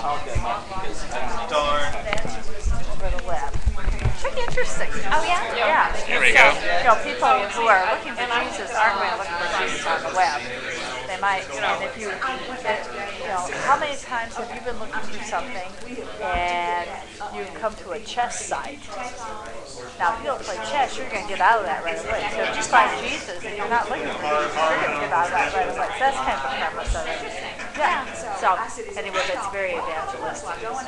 all good. Darn. Over the web. Should be interesting. Oh, yeah? Yeah. There we so, go. People who are looking for Jesus aren't going to look for Jesus on the web. They might, and if you, how many times have you been looking for something and you come to a chess site? Now, if you don't play chess, you're going to get out of that right away. So if you find Jesus and you're not looking for Jesus, you're going to get out of that right away. So that's kind of the premise of it. Yeah. So anyway, that's very evangelistic. Lord,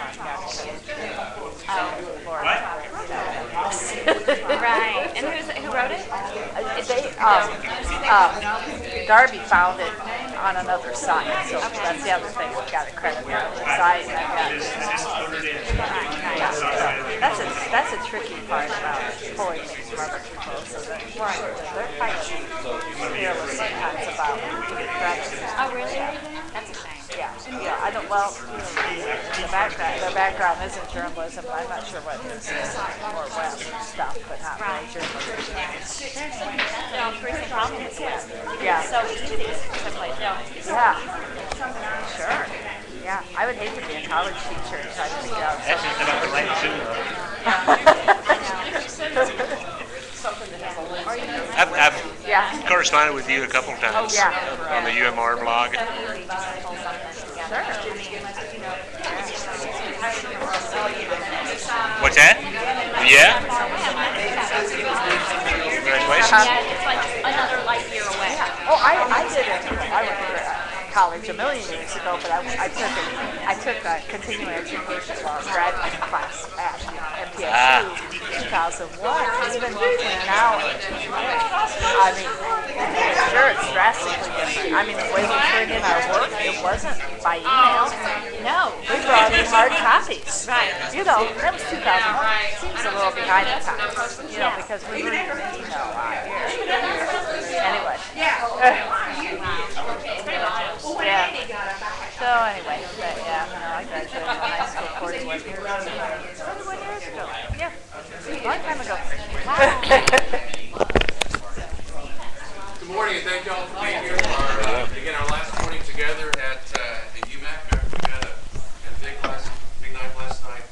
Right. And who wrote it? Darby found it on another site, so that's the other thing. I've got a credit on the site, and I've got that's a tricky part about pulling things from other people, so that they're kind of fearless sometimes about credit. Oh, really? That's a shame. Yeah. I don't. Well, their background isn't journalism, but I'm not sure what it is. More web stuff, but not really journalism. There's a recent problem with web. Yeah. So easy to play. Yeah. Sure. Yeah. I would hate to be a college teacher and try to figure out That's just about the right too. I've corresponded with you a couple of times on the UMR blog. What's that? Yeah? Congratulations. It's like another light year away. Oh, I did it. I went to college a million years ago, but I took a continuing education graduate class at MPSU 2001. Even now, I mean, sure, it's drastically different. I mean, the way we turned in our work, it wasn't by email. No, we brought in hard copies. Right. That was 2001. Seems a little behind the times, because we were using email out here. Anyway. So anyway, I graduated from high school 41 years ago. Yeah, a long time ago. Good morning, and thank you all for being here for again our last morning together at UMAC. We had a big night last night.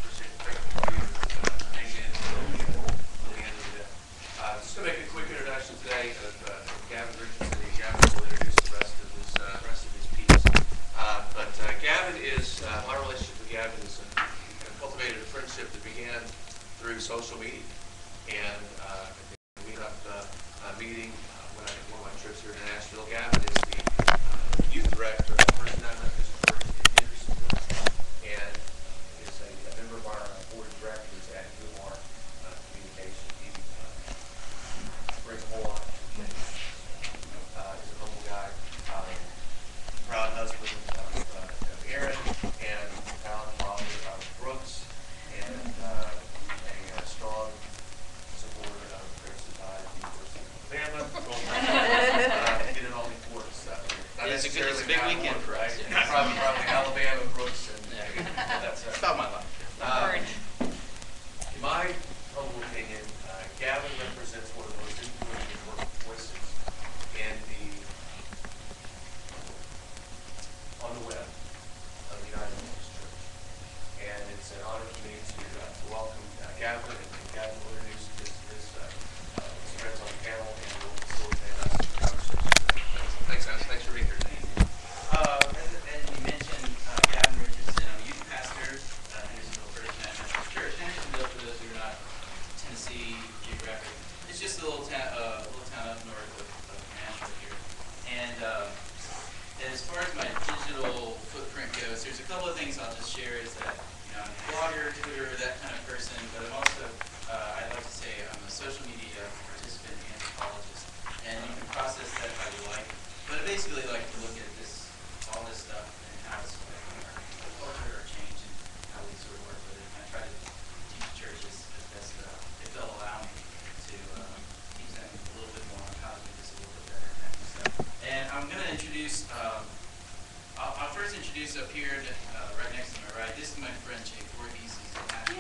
Appreciate you hanging in. Just to make a quick introduction today of Gavin Richardson. Gavin will introduce the rest of his piece. But Gavin is my relationship with Gavin is cultivated a friendship that began through social media, and we ended up meeting when one of my trips here to Nashville. Gavin is the youth director of the First United Methodist Church in Hendersonville, and is a member of our board of directors at UMR Communication. He brings a whole lot to the things. He's a humble guy, proud husband of Aaron, and proud father of Brooks, and a strong supporter of Christian University of Alabama. Get it all before us. It's a big weekend for us. Probably Alabama, Brooks, and that's About my life. in my humble opinion, Gavin represents one of the most influential and important voices on the web of the United Methodist Church. And it's an honor for me to welcome Gavin, and Gavin will introduce his friends on the panel and will facilitate us in the conversation. Thanks, guys. Thanks for being here today. As you mentioned, Gavin Richardson, I'm a youth pastor at Hendersonville First United Methodist Church. Hendersonville, for those who are not Tennessee geographic, it's just a little town up north of Nashville here. And as far as my digital footprint goes, there's a couple of things I'll just share. Is that I'm a blogger, Twitter, that kind of person, but I'm also I'd like to say I'm a social media participant and anthropologist, and you can process that how you like. But I basically like to look at all this stuff and how it's affecting our culture or change and how we sort of work with it. And I try to teach churches as best if they'll allow me to teach them a little bit more on how to do this a little bit better and that kind of stuff. And I'm going to introduce, I'll first introduce up here, right next to my right, this is my friend Jake Voorhees. He's a pastor.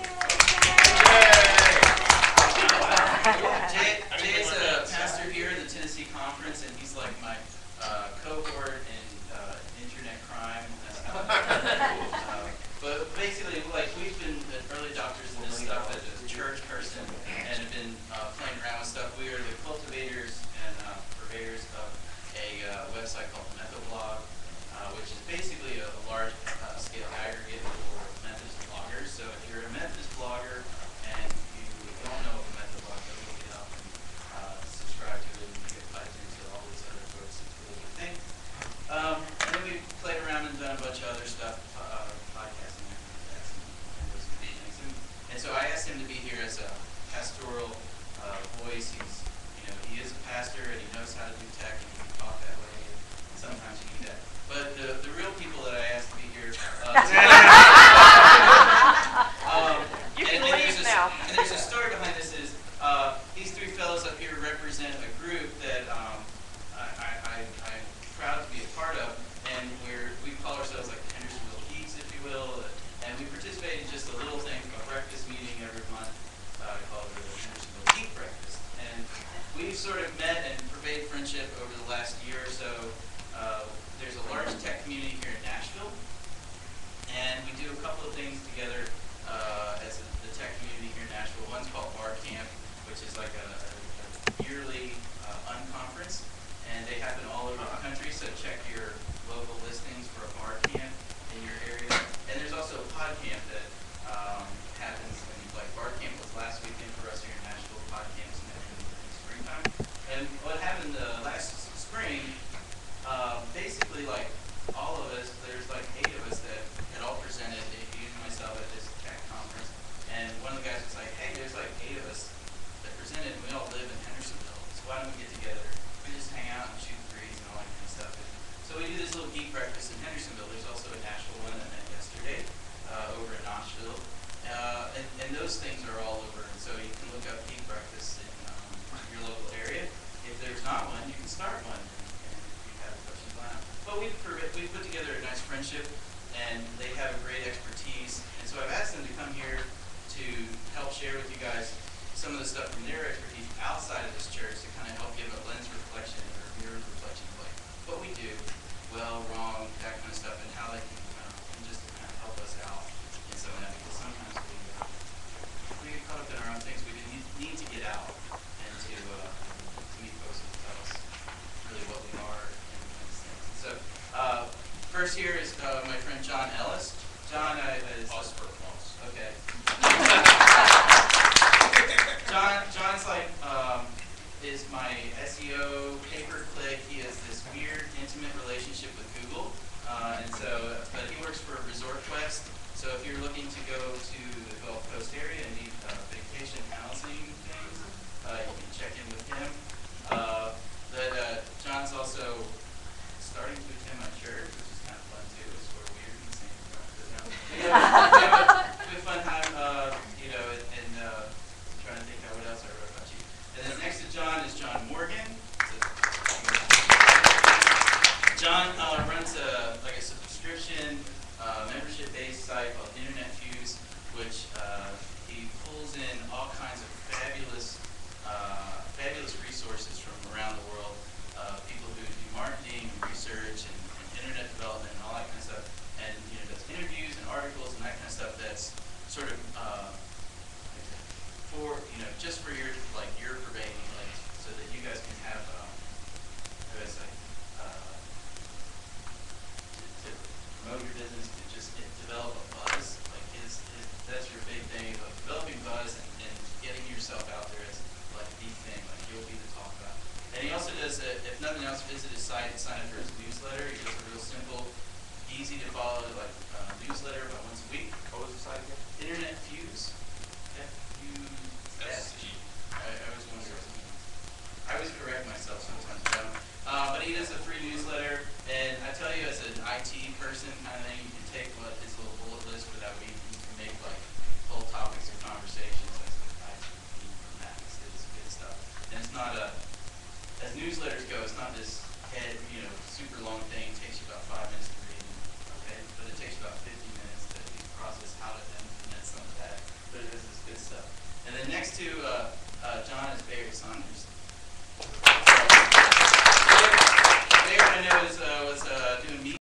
Jay's a pastor here in the Tennessee Conference, and he's like my cohort in internet crime. You can and leave now. And there's a story behind this is these three fellows up here represent a group that I'm proud to be a part of, and we call ourselves like the Hendersonville Geeks, if you will, and we participate in just a little thing, a breakfast meeting every month called the Hendersonville Geek Breakfast, and we've sort of met and pervaded friendship over the last year or so. There's a large tech community here in Nashville, and we do a couple of things together as the tech community here in Nashville. One's called Bar Camp, which is like a yearly unconference, and they happen all over the country, so check your local listings for a bar camp in your area. And there's also a pod camp that happens when, like, bar camp was last weekend for us here in Nashville, pod camps in springtime. And what happened last spring, basically, like, all of us, there's like 8 of us that had all presented, including myself, at this tech conference. And one of the guys was like, hey, there's like 8 of us that presented, and we all live in Hendersonville. So why don't we get together? We just hang out and shoot the breeze and all that kind of stuff. And so we do this little geek breakfast in Hendersonville. There's also a Nashville one I met yesterday over in Nashville. And those things are all over. And so you can look up geek breakfast in your local area. If there's not one, you can start one. But we've put together a nice friendship, and they have a great expertise. And so I've asked them to come here to help share with you guys some of the stuff from their expertise outside of this church to kind of help give a lens reflection or mirror reflection of like what we do, well, wrong, that kind of stuff, and how they can just kind of help us out in some of that. Because sometimes we get caught up in our own things. We need to get out and to meet folks who tell us really what we are. So, first here is my friend John Ellis. John is... Pause for applause. Okay. John's like, is my SEO pay-per-click. He has this weird, intimate relationship with Google. But he works for Resort Quest. So if you're looking to go to the Gulf Coast area and need vacation housing things, you can check in with him. John's also starting to attend my church, which is kind of fun too. It's sort of weird in the same time. We have a fun time, and trying to think of what else I wrote about you. And then next to John is John Morgan. John runs a subscription membership-based site called Internet Fuse, which he pulls in all kinds of fabulous resources from around the world. People who do marketing and research and internet development and all that kind of stuff, and does interviews and articles and that kind of stuff. That's sort of for just for your pervading, so that you guys can have how do I say to promote your business, to just develop a buzz. Like that's your big thing of developing buzz and getting yourself out there is like the thing. Like you'll be the talk about. And he also does, if nothing else, visit his site and sign up for his newsletter. He does a real simple, easy to follow newsletter about once a week. What was the site again? Internet Fuse. F-U-S. I was wondering. I always correct myself sometimes, but he does a free newsletter, and I tell you, as an IT person kind of thing, you can take his little bullet list for that week, and you can make whole topics of conversations as IT from that. It's good stuff, and it's not as newsletters go, it's not this super long thing. It takes you about 5 minutes to